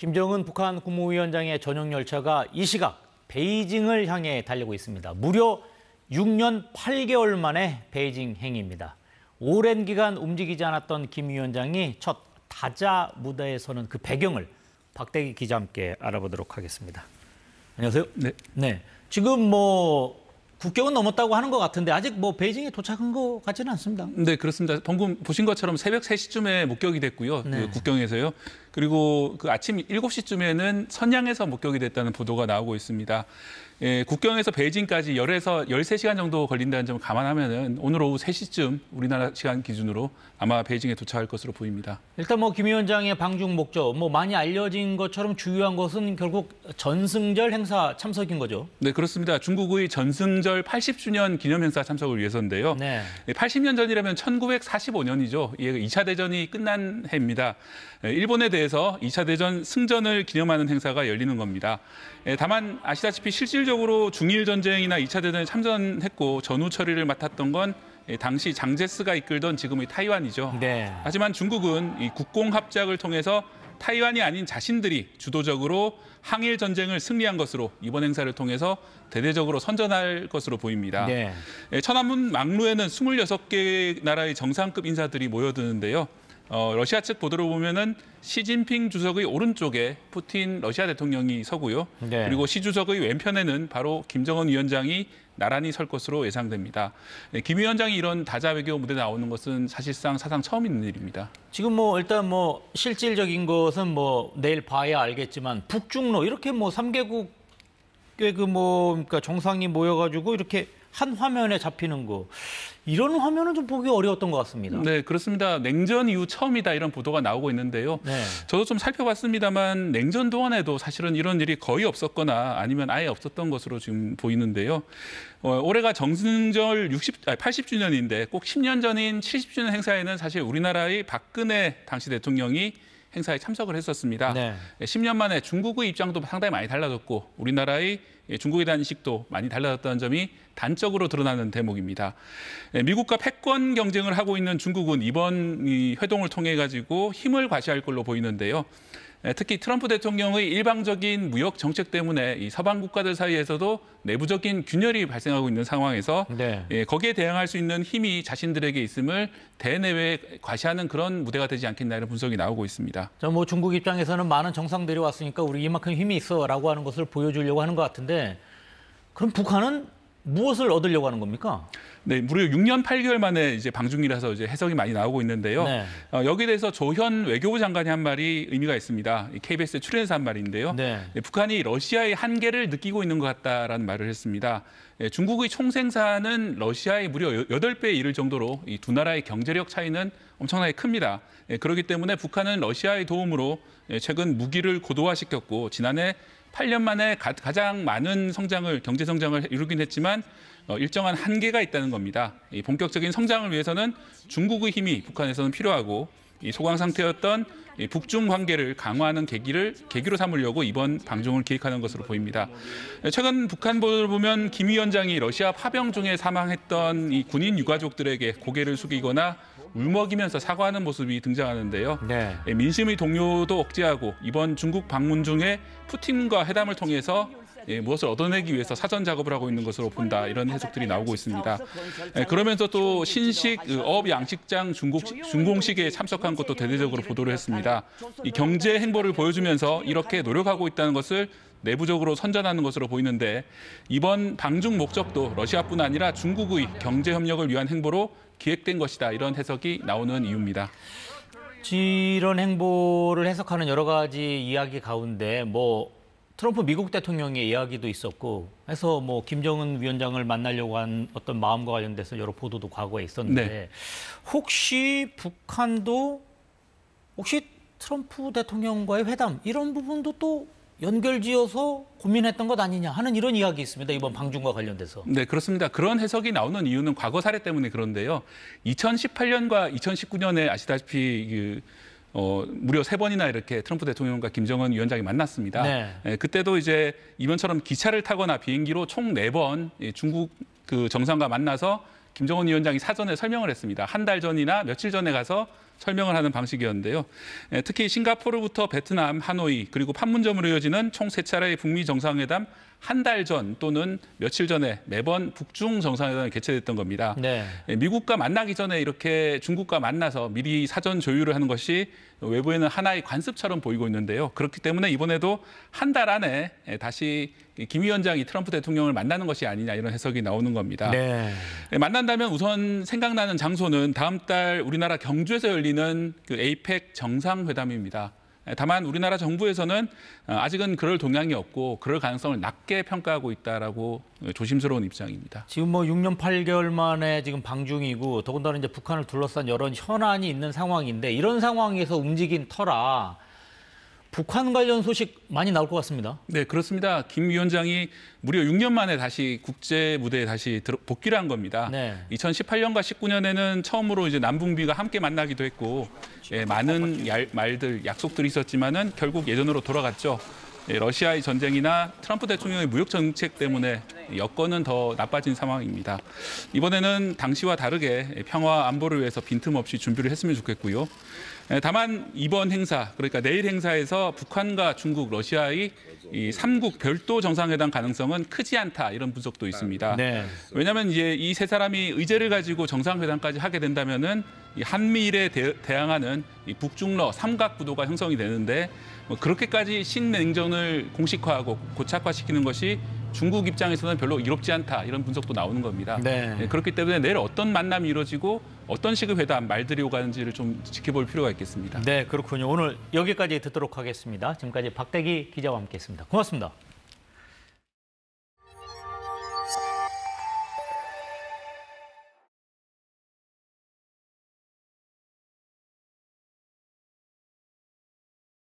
김정은 북한 국무위원장의 전용 열차가 이 시각 베이징을 향해 달리고 있습니다. 무려 6년 8개월 만에 베이징 행입니다. 오랜 기간 움직이지 않았던 김 위원장이 첫 다자 무대에 서는 그 배경을 박대기 기자와 함께 알아보도록 하겠습니다. 안녕하세요. 네. 지금 국경은 넘었다고 하는 것 같은데 아직 베이징에 도착한 것 같지는 않습니다. 네, 그렇습니다. 방금 보신 것처럼 새벽 3시쯤에 목격이 됐고요. 네. 그 국경에서요. 그리고 그 아침 7시쯤에는 선양에서 목격이 됐다는 보도가 나오고 있습니다. 예, 국경에서 베이징까지 열에서 13시간 정도 걸린다는 점을 감안하면은 오늘 오후 3시쯤 우리나라 시간 기준으로 아마 베이징에 도착할 것으로 보입니다. 일단 김 위원장의 방중 목적, 많이 알려진 것처럼 주요한 것은 결국 전승절 행사 참석인 거죠. 네, 그렇습니다. 중국의 전승절 80주년 기념 행사 참석을 위해서인데요. 네. 80년 전이라면 1945년이죠. 2차 대전이 끝난 해입니다. 일본에 대해서 2차 대전 승전을 기념하는 행사가 열리는 겁니다. 다만 아시다시피 실질적으로 중일 전쟁이나 2차 대전에 참전했고 전후 처리를 맡았던 건 당시 장제스가 이끌던 지금의 타이완이죠. 네. 하지만 중국은 이 국공합작을 통해서 타이완이 아닌 자신들이 주도적으로 항일 전쟁을 승리한 것으로 이번 행사를 통해서 대대적으로 선전할 것으로 보입니다. 네. 천안문 막루에는 26개 나라의 정상급 인사들이 모여드는데요. 러시아 측 보도를 보면은 시진핑 주석의 오른쪽에 푸틴 러시아 대통령이 서고요. 네. 그리고 시 주석의 왼편에는 바로 김정은 위원장이 나란히 설 것으로 예상됩니다. 김 위원장이 이런 다자 외교 무대에 나오는 것은 사실상 사상 처음 있는 일입니다. 지금 일단 실질적인 것은 내일 봐야 알겠지만 북중로 이렇게 3개국의 그러니까 정상이 모여가지고 이렇게 한 화면에 잡히는 거 이런 화면은 좀 보기 어려웠던 것 같습니다. 네, 그렇습니다. 냉전 이후 처음이다 이런 보도가 나오고 있는데요. 네. 저도 좀 살펴봤습니다만 냉전 동안에도 사실은 이런 일이 거의 없었거나 아니면 아예 없었던 것으로 지금 보이는데요. 올해가 정승절 80주년인데 꼭 10년 전인 70주년 행사에는 사실 우리나라의 박근혜 당시 대통령이 행사에 참석을 했었습니다. 네. 10년 만에 중국의 입장도 상당히 많이 달라졌고 우리나라의 중국에 대한 인식도 많이 달라졌다는 점이 단적으로 드러나는 대목입니다. 미국과 패권 경쟁을 하고 있는 중국은 이번 이 회동을 통해 가지고 힘을 과시할 걸로 보이는데요. 특히 트럼프 대통령의 일방적인 무역 정책 때문에 이 서방 국가들 사이에서도 내부적인 균열이 발생하고 있는 상황에서 네. 거기에 대응할 수 있는 힘이 자신들에게 있음을 대내외에 과시하는 그런 무대가 되지 않겠나 이런 분석이 나오고 있습니다. 중국 입장에서는 많은 정상들이 왔으니까 우리 이만큼 힘이 있어라고 하는 것을 보여주려고 하는 것 같은데 그럼 북한은 무엇을 얻으려고 하는 겁니까? 네, 무려 6년 8개월 만에 이제 방중이라서 이제 해석이 많이 나오고 있는데요. 네. 여기에 대해서 조현 외교부 장관이 한 말이 의미가 있습니다. KBS에 출연해서 한 말인데요. 네. 북한이 러시아의 한계를 느끼고 있는 것 같다라는 말을 했습니다. 중국의 총생산은 러시아의 무려 8배에 이를 정도로 이 두 나라의 경제력 차이는 엄청나게 큽니다. 그렇기 때문에 북한은 러시아의 도움으로 최근 무기를 고도화시켰고 지난해 8년 만에 가장 많은 경제 성장을 이루긴 했지만 일정한 한계가 있다는 겁니다. 이 본격적인 성장을 위해서는 중국의 힘이 북한에서는 필요하고 이 소강 상태였던 이 북중 관계를 강화하는 계기로 삼으려고 이번 방중을 기획하는 것으로 보입니다. 최근 북한 보도를 보면 김 위원장이 러시아 파병 중에 사망했던 이 군인 유가족들에게 고개를 숙이거나 울먹이면서 사과하는 모습이 등장하는데요. 네. 민심의 동요도 억제하고 이번 중국 방문 중에 푸틴과 회담을 통해서 무엇을 얻어내기 위해서 사전 작업을 하고 있는 것으로 본다 이런 해석들이 나오고 있습니다. 그러면서 또 신식 어업 양식장 준공식에 참석한 것도 대대적으로 보도를 했습니다. 이 경제 행보를 보여주면서 이렇게 노력하고 있다는 것을 내부적으로 선전하는 것으로 보이는데 이번 방중 목적도 러시아뿐 아니라 중국의 경제 협력을 위한 행보로 기획된 것이다 이런 해석이 나오는 이유입니다. 이런 행보를 해석하는 여러 가지 이야기 가운데 트럼프 미국 대통령의 이야기도 있었고 해서 김정은 위원장을 만나려고 한 어떤 마음과 관련돼서 여러 보도도 과거에 있었는데 네. 혹시 북한도 트럼프 대통령과의 회담 이런 부분도 또 연결지어서 고민했던 것 아니냐 하는 이런 이야기 있습니다. 이번 방중과 관련돼서. 네, 그렇습니다. 그런 해석이 나오는 이유는 과거 사례 때문에 그런데요. 2018년과 2019년에 아시다시피 무려 3번이나 이렇게 트럼프 대통령과 김정은 위원장이 만났습니다. 네. 그때도 이제 이번처럼 기차를 타거나 비행기로 총 4번 중국 그 정상과 만나서 김정은 위원장이 사전에 설명을 했습니다. 한 달 전이나 며칠 전에 가서 설명을 하는 방식이었는데요. 특히 싱가포르부터 베트남, 하노이 그리고 판문점으로 이어지는 총 3차례의 북미 정상회담 한 달 전 또는 며칠 전에 매번 북중 정상회담이 개최됐던 겁니다. 네. 미국과 만나기 전에 이렇게 중국과 만나서 미리 사전 조율을 하는 것이 외부에는 하나의 관습처럼 보이고 있는데요. 그렇기 때문에 이번에도 한 달 안에 다시 김 위원장이 트럼프 대통령을 만나는 것이 아니냐 이런 해석이 나오는 겁니다. 네. 만난다면 우선 생각나는 장소는 다음 달 우리나라 경주에서 열리는 그 에이펙 정상회담입니다. 다만 우리나라 정부에서는 아직은 그럴 동향이 없고 그럴 가능성을 낮게 평가하고 있다라고 조심스러운 입장입니다. 지금 뭐 6년 8개월 만에 지금 방중이고 더군다나 이제 북한을 둘러싼 여러 현안이 있는 상황인데 이런 상황에서 움직인 터라 북한 관련 소식 많이 나올 것 같습니다. 네, 그렇습니다. 김 위원장이 무려 6년 만에 다시 국제 무대에 다시 복귀를 한 겁니다. 네. 2018년과 19년에는 처음으로 이제 남북미가 함께 만나기도 했고 많은 말들, 약속들이 있었지만은 결국 예전으로 돌아갔죠. 러시아의 전쟁이나 트럼프 대통령의 무역 정책 때문에 여건은 더 나빠진 상황입니다. 이번에는 당시와 다르게 평화 안보를 위해서 빈틈없이 준비를 했으면 좋겠고요. 다만 이번 행사, 그러니까 내일 행사에서 북한과 중국, 러시아의 이 3국 별도 정상회담 가능성은 크지 않다 이런 분석도 있습니다. 네. 왜냐하면 이제 이 세 사람이 의제를 가지고 정상회담까지 하게 된다면은 이 한미일에 대항하는 이 북중러 삼각 구도가 형성이 되는데 뭐 그렇게까지 신냉전을 공식화하고 고착화시키는 것이 중국 입장에서는 별로 이롭지 않다 이런 분석도 나오는 겁니다. 네. 그렇기 때문에 내일 어떤 만남이 이루어지고 어떤 식의 회담 말들이 오가는지를 좀 지켜볼 필요가 있겠습니다. 네, 그렇군요. 오늘 여기까지 듣도록 하겠습니다. 지금까지 박대기 기자와 함께했습니다. 고맙습니다.